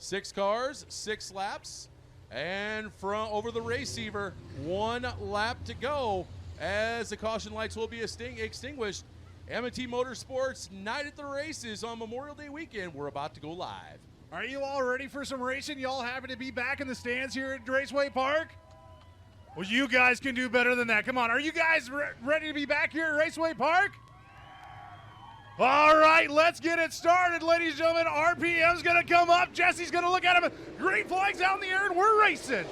6 cars, 6 laps, and from over the receiver, 1 lap to go as the caution lights will be extinguished. M&T Motorsports Night at the Races on Memorial Day weekend. We're about to go live. Are you all ready for some racing? Y'all happy to be back in the stands here at Raceway Park? Well, you guys can do better than that. Come on, are you guys ready to be back here at Raceway Park? All right, let's get it started, ladies and gentlemen. RPM's gonna come up. Jesse's gonna look at him. Green flag's out in the air, and we're racing.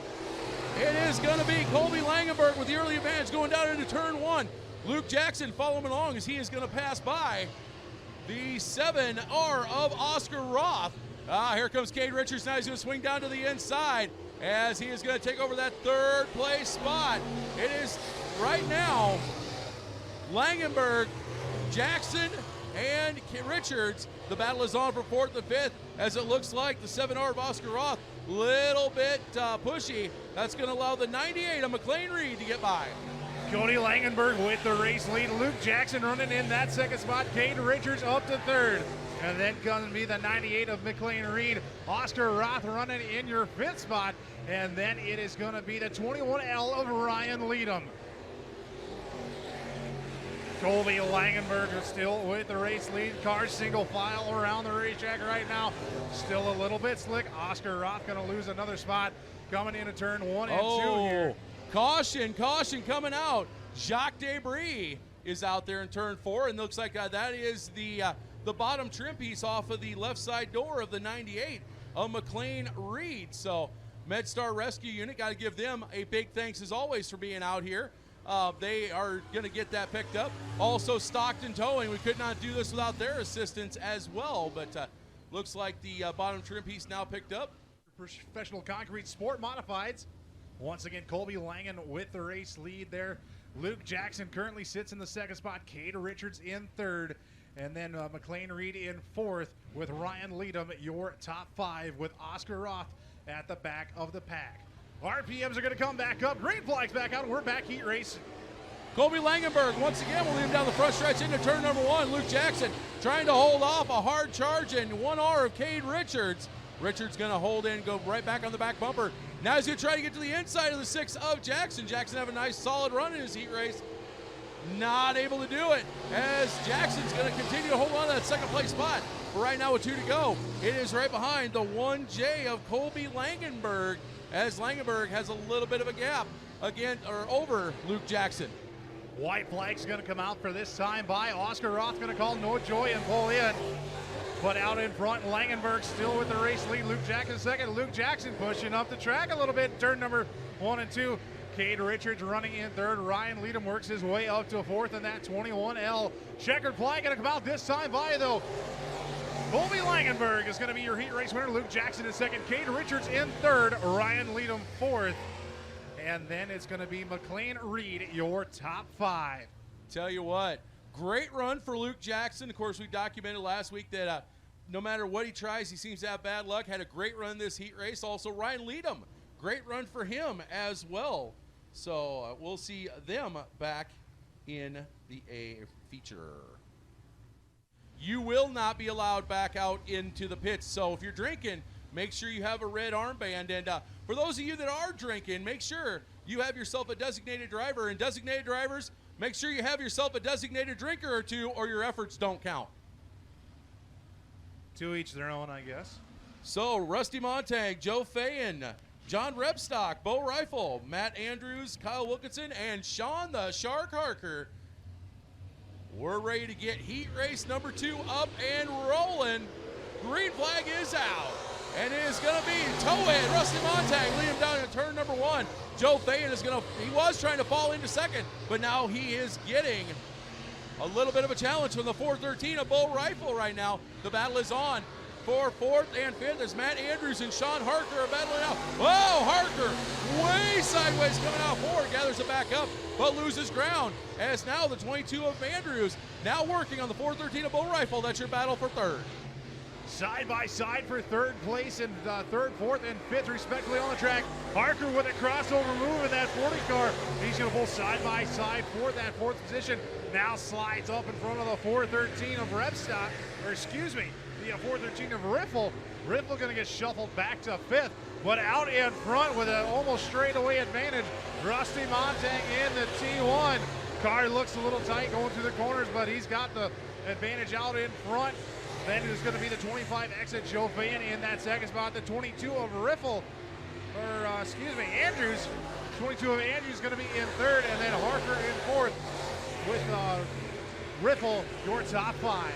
It is gonna be Colby Langenberg with the early advantage going down into turn 1. Luke Jackson following along as he is gonna pass by the 7R of Oscar Roth. Here comes Cade Richards. Now he's going to swing down to the inside as he is going to take over that 3rd place spot. It is right now Langenberg, Jackson, and Richards. The battle is on for 4th and 5th as it looks like the 7R of Oscar Roth, little bit pushy. That's going to allow the 98 of McLean Reed to get by. Cody Langenberg with the race lead. Luke Jackson running in that 2nd spot. Cade Richards up to 3rd. And then comes me the 98 of McLean Reed. Oscar Roth running in your 5th spot. And then it is going to be the 21L of Ryan Leadham. Colby Langenberg is still with the race lead. Cars single file around the racetrack right now. Still a little bit slick. Oscar Roth going to lose another spot coming into turn 1 and 2 here. Caution coming out. Jacques Debris is out there in turn 4, and looks like that is the bottom trim piece off of the left side door of the 98 of McLean Reed. So MedStar Rescue Unit, got to give them a big thanks as always for being out here. They are going to get that picked up. Also Stockton Towing, we could not do this without their assistance as well, but looks like the bottom trim piece now picked up. Professional Concrete Sport Modifieds. Once again, Colby Langen with the race lead there. Luke Jackson currently sits in the 2nd spot. Cade Richards in 3rd. And then McLean Reed in 4th with Ryan Leadham, your top 5, with Oscar Roth at the back of the pack. RPMs are going to come back up. Green flag's back out, and we're back heat racing. Colby Langenberg once again will lead him down the front stretch into turn number 1. Luke Jackson trying to hold off a hard charge and 1R of Cade Richards. Richards going to hold in, go right back on the back bumper. Now he's going to try to get to the inside of the 6 of Jackson. Jackson have a nice solid run in his heat race. Not able to do it as Jackson's going to continue to hold on to that 2nd place spot. But right now with 2 to go, it is right behind the 1J of Colby Langenberg as Langenberg has a little bit of a gap again or over Luke Jackson. White flag's going to come out for this time by Oscar Roth, going to call no joy and pull in. Put out in front, Langenberg still with the race lead. Luke Jackson 2nd. Luke Jackson pushing up the track a little bit. Turn number 1 and 2. Cade Richards running in 3rd. Ryan Leadham works his way up to 4th in that 21L. Checkered flag going to come out this time by, though. Colby Langenberg is going to be your heat race winner. Luke Jackson in 2nd. Cade Richards in 3rd. Ryan Leadham 4th. And then it's going to be McLean Reed, your top 5. Tell you what, great run for Luke Jackson. Of course, we documented last week that no matter what he tries, he seems to have bad luck. Had a great run this heat race. Also, Ryan Leadham, great run for him as well. So we'll see them back in the A feature. You will not be allowed back out into the pits. So if you're drinking, make sure you have a red armband. And for those of you that are drinking, make sure you have yourself a designated driver. And designated drivers, make sure you have yourself a designated drinker or 2 or your efforts don't count. To each their own, I guess. So Rusty Montag, Joe Fayen, John Rebstock, Bo Rifle, Matt Andrews, Kyle Wilkinson, and Sean the Shark Harker. We're ready to get heat race number 2 up and rolling. Green flag is out. And it is going to be Towhead, Rusty Montag, lead him down in turn number 1. Joe Fayen is going to, he was trying to fall into 2nd, but now he is getting a little bit of a challenge from the 413 of Bo Rifle right now. The battle is on for 4th and 5th as Matt Andrews and Sean Harker are battling out. Whoa, Harker way sideways coming out forward, gathers it back up, but loses ground as now the 22 of Andrews now working on the 413 of Bo Rifle. That's your battle for 3rd. Side by side for 3rd place and 3rd, 4th, and 5th respectively on the track. Harker with a crossover move in that 40 car. He's going to pull side by side for that 4th position. Now slides up in front of the 413 of Rebstock, or excuse me, the 413 of Riffle. Riffle going to get shuffled back to 5th, but out in front with an almost straightaway advantage. Rusty Montag in the T1. Car looks a little tight going through the corners, but he's got the advantage out in front. Then it's going to be the 25 exit Joe Fayen in that second spot. The 22 of Riffle, or excuse me, Andrews. 22 of Andrews going to be in 3rd, and then Harker in 4th with Riffle, your top 5.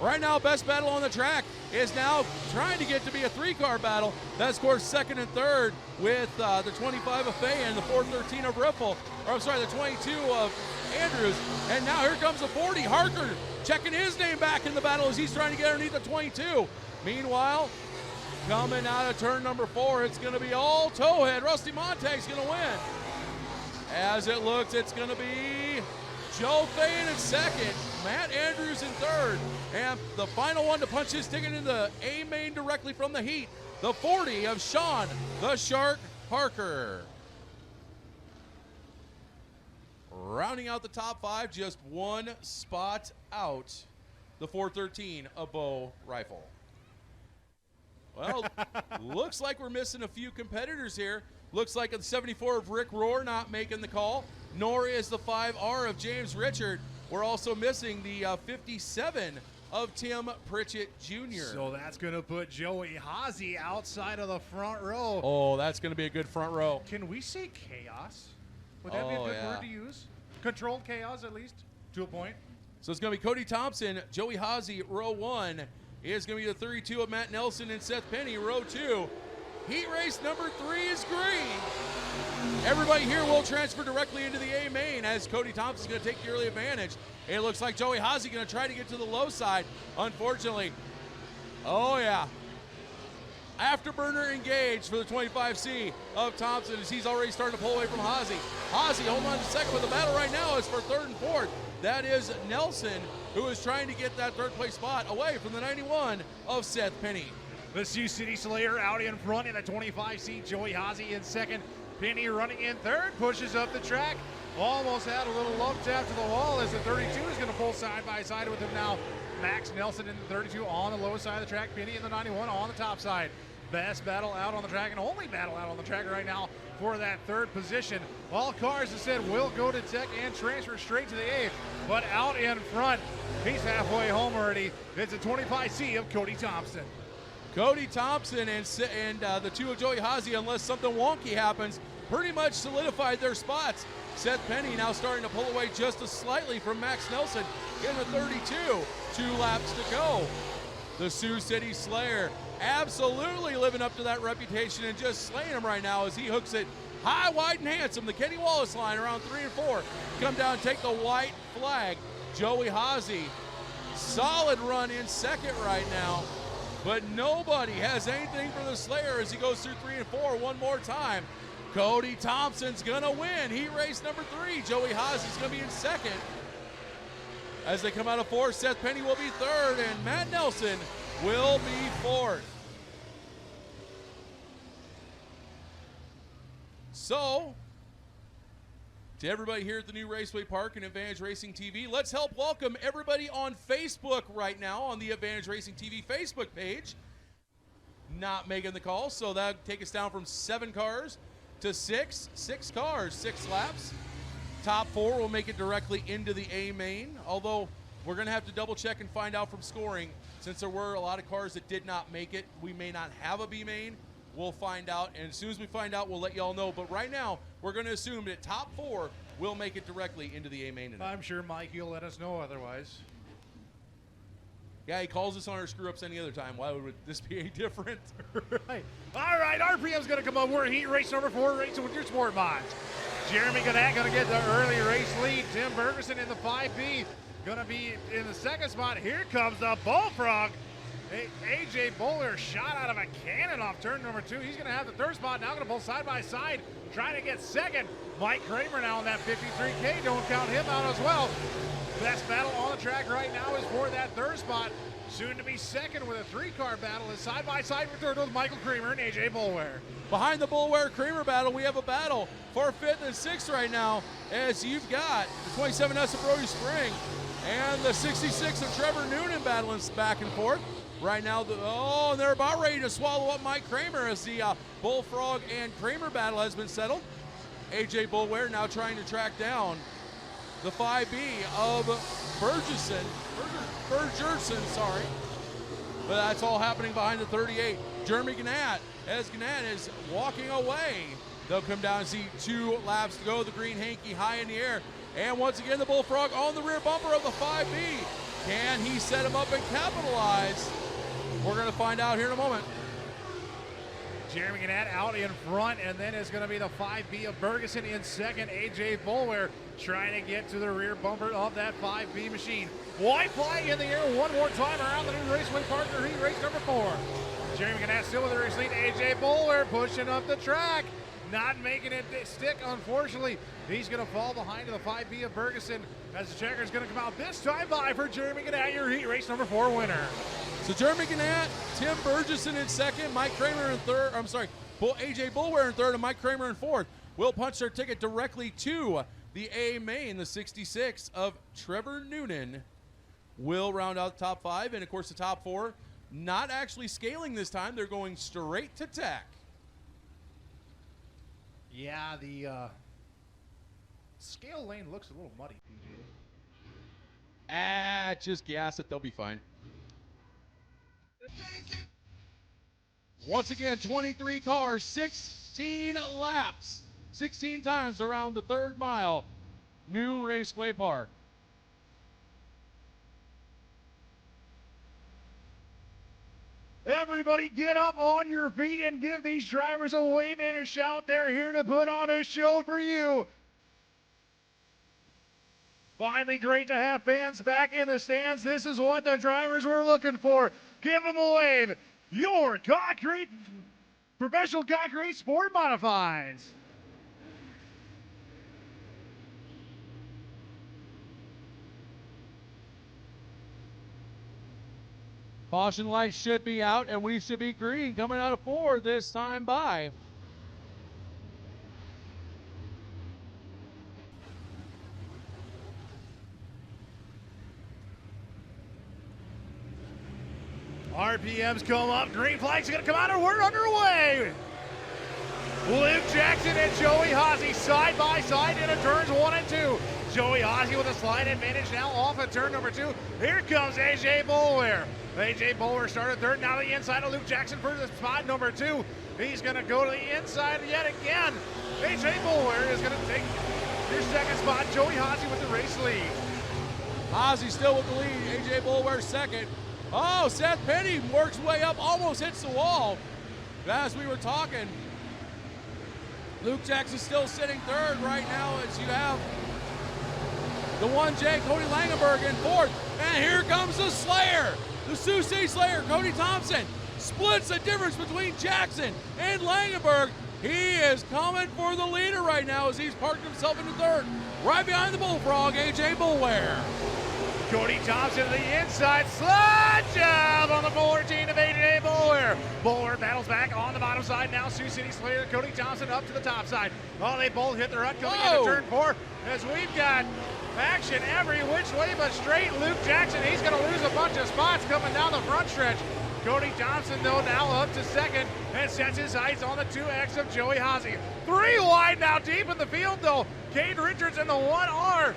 Right now, best battle on the track is now trying to get to be a 3-car battle. That scores 2nd and 3rd with the 25 of Faye and the 413 of Riffle, or I'm sorry, the 22 of Andrews. And now here comes the 40, Harker checking his name back in the battle as he's trying to get underneath the 22. Meanwhile, coming out of turn number 4, it's going to be all towhead. Rusty Montag's going to win. As it looks, it's going to be Joe Fayen in 2nd, Matt Andrews in 3rd, and the final one to punch his ticket in the A main directly from the heat, the 40 of Sean the Shark Parker. Rounding out the top 5, just one spot out, the 413 of Bo Rifle. Well, looks like we're missing a few competitors here. Looks like the 74 of Rick Rohr not making the call, nor is the 5R of James Richard. We're also missing the 57 of Tim Pritchett Jr. So that's going to put Joey Haase outside of the front row. Oh, that's going to be a good front row. Can we say chaos? Would that be a good word to use? Controlled chaos, at least, to a point. So it's going to be Cody Thompson, Joey Haase, row 1. Is going to be the 32 of Matt Nelson and Seth Penny, row 2. Heat race number 3 is green. Everybody here will transfer directly into the A main as Cody Thompson's going to take the early advantage. It looks like Joey Haase going to try to get to the low side. Unfortunately, oh yeah. Afterburner engaged for the 25C of Thompson as he's already starting to pull away from Haase. Haase holding on to 2nd, but the battle right now is for 3rd and 4th. That is Nelson, who is trying to get that 3rd place spot away from the 91 of Seth Penny. The Sioux City Slayer out in front in the 25C. Joey Haase in 2nd. Penny running in 3rd, pushes up the track. Almost had a little love tap to the wall as the 32 is going to pull side by side with him now. Max Nelson in the 32 on the low side of the track. Penny in the 91 on the top side. Best battle out on the track and only battle out on the track right now for that 3rd position. All cars, as said, will go to Tech and transfer straight to the A. But out in front, he's halfway home already. It's a 25C of Cody Thompson. Cody Thompson and the 2 of Joey Haase, unless something wonky happens, pretty much solidified their spots. Seth Penny now starting to pull away just slightly from Max Nelson in the 32. 2 laps to go. The Sioux City Slayer absolutely living up to that reputation and just slaying him right now as he hooks it high, wide, and handsome. The Kenny Wallace line around 3 and 4. Come down and take the white flag. Joey Haase, solid run in 2nd right now, but nobody has anything for the Slayer as he goes through 3 and 4 one more time. Cody Thompson's gonna win heat race number 3. Joey Haase's gonna be in 2nd. As they come out of 4, Seth Penny will be 3rd, and Matt Nelson will be 4th. So, to everybody here at the new Raceway Park and Advantage Racing TV, let's help welcome everybody on Facebook right now on the Advantage Racing TV Facebook page. Not making the call, so that'll take us down from 7 cars to 6. 6 cars, 6 laps. Top 4 will make it directly into the A main, although we're going to have to double check and find out from scoring. Since there were a lot of cars that did not make it, we may not have a B main. We'll find out, and as soon as we find out, we'll let y'all know. But right now, we're going to assume that top 4 will make it directly into the A main tonight. I'm sure Mike, you'll let us know otherwise. Yeah, he calls us on our screw-ups any other time. Why would this be any different? Right. All right, RPM's going to come up. We're heat race number 4, racing with your Sportmods. Jeremy Gannett going to get the early race lead. Tim Bergerson in the 5B going to be in the 2nd spot. Here comes the Bullfrog. AJ Bowler shot out of a cannon off turn number 2. He's going to have the 3rd spot. Now going to pull side by side, trying to get 2nd. Mike Kramer now on that 53K. Don't count him out as well. Best battle on the track right now is for that 3rd spot. Soon to be 2nd with a 3-car battle is side by side return with Michael Kramer and AJ Boulware. Behind the Boulware-Kramer battle, we have a battle for 5th and 6th right now, as you've got the 27S of Brody Spring and the 66 of Trevor Noonan battling back and forth. right now. They're about ready to swallow up Mike Kramer as the Bullfrog and Kramer battle has been settled. AJ Boulware now trying to track down the 5B of Bergerson, sorry. But that's all happening behind the 38. Jeremy Gannett, as Gannett is walking away. They'll come down and see 2 laps to go. The green hanky high in the air. And once again, the Bullfrog on the rear bumper of the 5B. Can he set him up and capitalize? We're going to find out here in a moment. Jeremy Gannett out in front, and then it's going to be the 5B of Bergeson in second. AJ Boulware trying to get to the rear bumper of that 5B machine. White flag in the air one more time around the new Raceway Park heat race number 4. Jeremy Gannett still with the race lead. AJ Boulware pushing up the track. Not making it stick, unfortunately. He's going to fall behind to the 5B of Bergeson as the checker's going to come out this time by for Jeremy Gannett, your heat race number 4 winner. So Jeremy Gannett, Tim Bergeson in second, Mike Kramer in third, AJ Boulware in third, and Mike Kramer in fourth will punch their ticket directly to the A main. The 66 of Trevor Noonan will round out the top 5, and of course the top 4 not actually scaling this time. They're going straight to tack. Yeah, the scale lane looks a little muddy, PJ. Just gas it. They'll be fine. Once again, 23 cars, 16 laps, 16 times around the 3rd mile. New Raceway Park. Everybody get up on your feet and give these drivers a wave and a shout. They're here to put on a show for you. Finally, great to have fans back in the stands. This is what the drivers were looking for. Give them a wave. Your concrete, professional concrete sport modifieds. Caution lights should be out, and we should be green coming out of 4 this time by. RPMs come up, green flag's gonna come out, and we're underway. Luke Jackson and Joey Haase side by side into turns 1 and 2. Joey Haase with a slight advantage now off of turn number 2. Here comes AJ Boulware. AJ Boulware started third, now the inside of Luke Jackson for the spot number 2. He's gonna go to the inside yet again. AJ Boulware is gonna take your second spot. Joey Haase with the race lead. Haase still with the lead, AJ Boulware second. Oh, Seth Penny works way up, almost hits the wall. As we were talking, Luke Jackson still sitting third right now as you have the 1J, Cody Langenberg in fourth. And here comes the Slayer, the Sioux City Slayer, Cody Thompson. Splits the difference between Jackson and Langenberg. He is coming for the leader right now as he's parked himself into third. Right behind the Bullfrog, AJ Boulware. Cody Thompson to the inside, slide job on the 14 of AJ Boulware. Boulware battles back on the bottom side now. Sioux City Slayer, Cody Thompson up to the top side. Oh, they both hit the rut coming into turn 4 as we've got action every which way but straight. Luke Jackson, he's going to lose a bunch of spots coming down the front stretch. Cody Thompson, though, now up to second and sets his sights on the 2X of Joey Haase. 3 wide now deep in the field, though. Cade Richards in the 1R.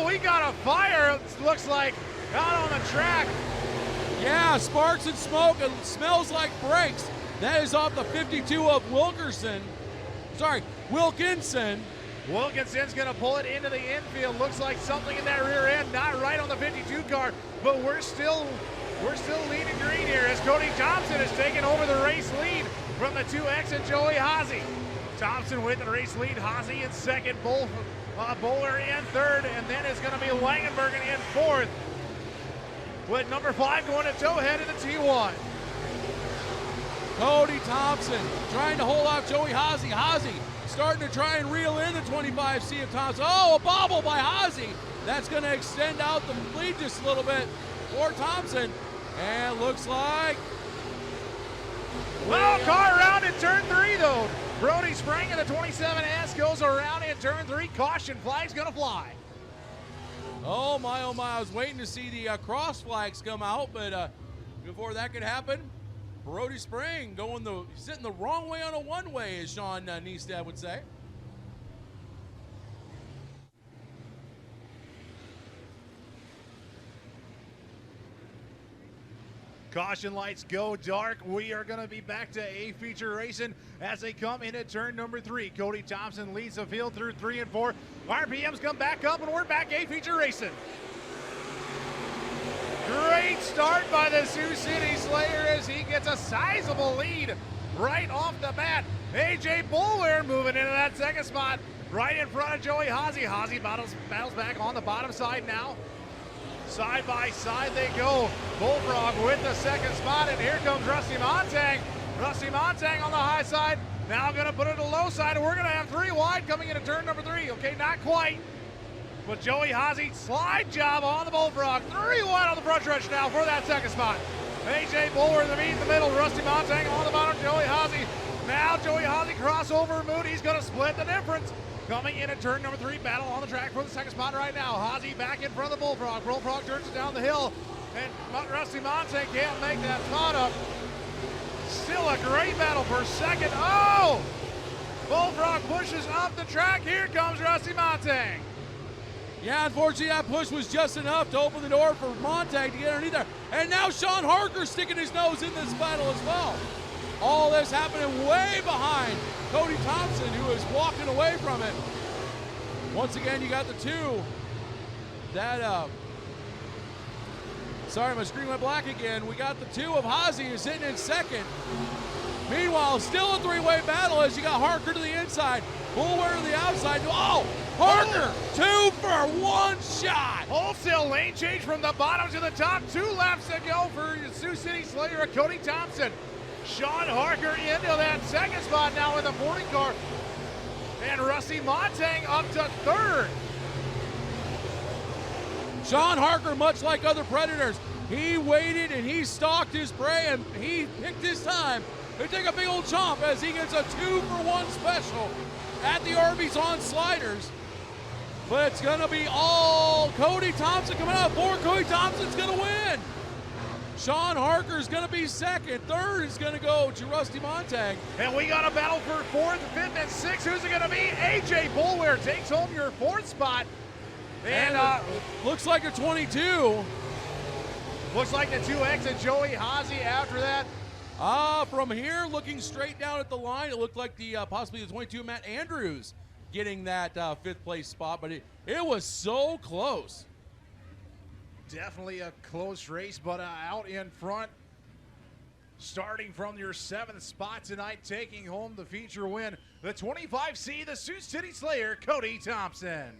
We got a fire, it looks like, out on the track. Yeah, sparks and smoke. It smells like brakes. That is off the 52 of Wilkinson. Wilkinson's gonna pull it into the infield. Looks like something in that rear end, not right on the 52 car, but we're still leading green here as Cody Thompson is taking over the race lead from the 2X and Joey Haase. Thompson with the race lead, Haase in second, Boulware in third, and then it's gonna be Langenberg in fourth, with number 5 going to toe-head in the T1. Cody Thompson trying to hold off Joey Haase. Haase starting to try and reel in the 25C of Thompson. Oh, a bobble by Haase. That's going to extend out the lead just a little bit for Thompson. And looks like... Well, car around in turn 3, though. Brody Sprang in the 27S goes around in turn 3. Caution flag's going to fly. Oh my, I was waiting to see the cross flags come out, but before that could happen, Brody Spring sitting the wrong way on a one-way, as Sean Neestad would say. Caution lights go dark. We are going to be back to A feature racing as they come into turn number 3. Cody Thompson leads the field through 3 and 4. RPMs come back up, and we're back A feature racing. Great start by the Sioux City Slayer as he gets a sizable lead right off the bat. AJ Boulware moving into that second spot right in front of Joey Haase. Haase battles back on the bottom side now. Side by side they go. Bullfrog with the second spot, and here comes Rusty Montang. Rusty Montang on the high side, now gonna put it to the low side, and we're gonna have 3 wide coming into turn number 3. Okay, not quite, but Joey Haase, slide job on the Bullfrog. 3 wide on the front stretch now for that second spot. AJ Bowler in the meet in the middle, Rusty Montang on the bottom, Joey Haase. Now Joey Haase crossover, Moody's gonna split the difference. Coming in at turn number 3, battle on the track for the second spot right now. Haase back in front of the Bullfrog. Bullfrog turns it down the hill, and Rusty Montang can't make that spot up. Still a great battle for second. Oh! Bullfrog pushes up the track. Here comes Rusty Montang. Yeah, unfortunately that push was just enough to open the door for Montang to get underneath there. And now Sean Harker sticking his nose in this battle as well. All this happening way behind Cody Thompson, who is walking away from it. Once again, you got the 2 that, sorry, my screen went black again. We got the 2 of Haase who's sitting in second. Meanwhile, still a 3-way battle as you got Harker to the inside, Bullware to the outside. Oh, Harker, 2 for 1 shot. Wholesale lane change from the bottom to the top. 2 laps to go for Sioux City Slayer, Cody Thompson. Sean Harker into that second spot now with a 40 car. And Rusty Montang up to 3rd. Sean Harker, much like other Predators, he waited and he stalked his prey and he picked his time to take a big old chomp as he gets a 2 for 1 special at the Arby's on sliders. But it's gonna be all Cody Thompson coming out. Cody Thompson's gonna win. Sean Harker's gonna be second. 3rd is gonna go to Rusty Montang. And we got a battle for 4th, 5th, and 6th. Who's it gonna be? AJ Boulware takes home your 4th spot. And looks like a 22. Looks like the 2X and Joey Haase after that. From here, looking straight down at the line, it looked like the possibly the 22 Matt Andrews getting that 5th place spot, but it was so close. Definitely a close race, but out in front, starting from your 7th spot tonight, taking home the feature win, the 25C, the Sioux City Slayer, Cody Thompson.